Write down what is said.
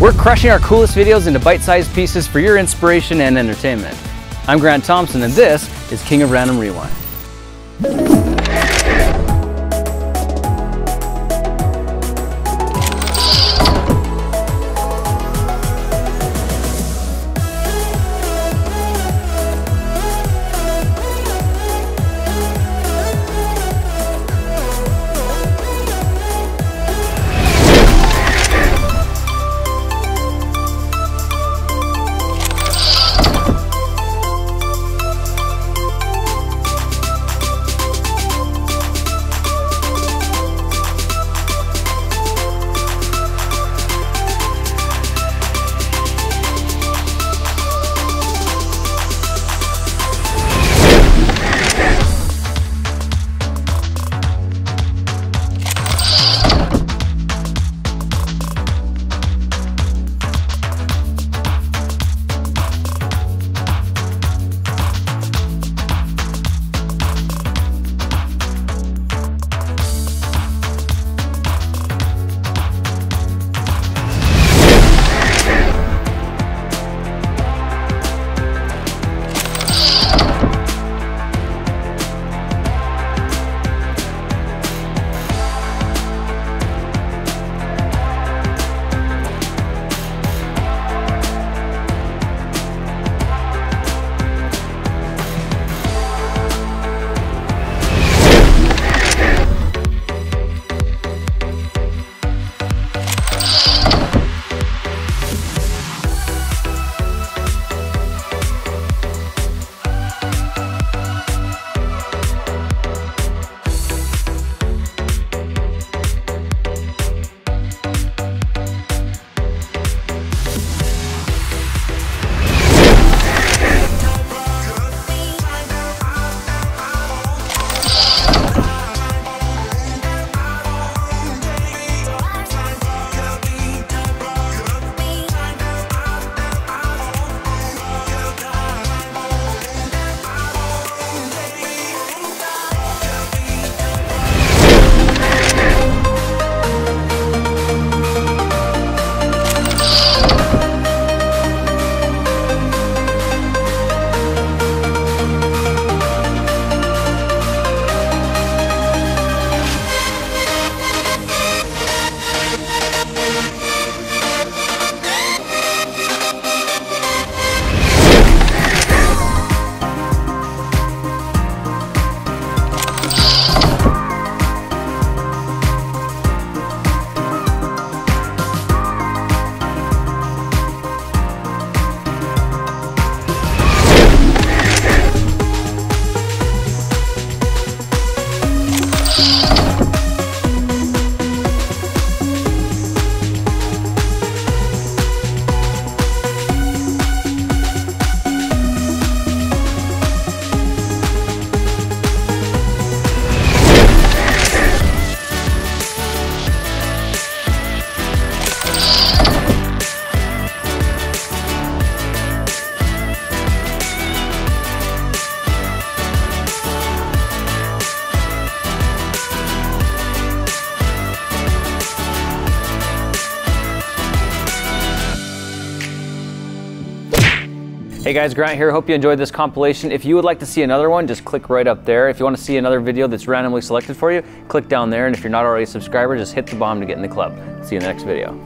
We're crushing our coolest videos into bite-sized pieces for your inspiration and entertainment. I'm Grant Thompson, and this is King of Random Rewind. Hey guys, Grant here. Hope you enjoyed this compilation. If you would like to see another one, just click right up there. If you want to see another video that's randomly selected for you, click down there. And if you're not already a subscriber, just hit the bomb to get in the club. See you in the next video.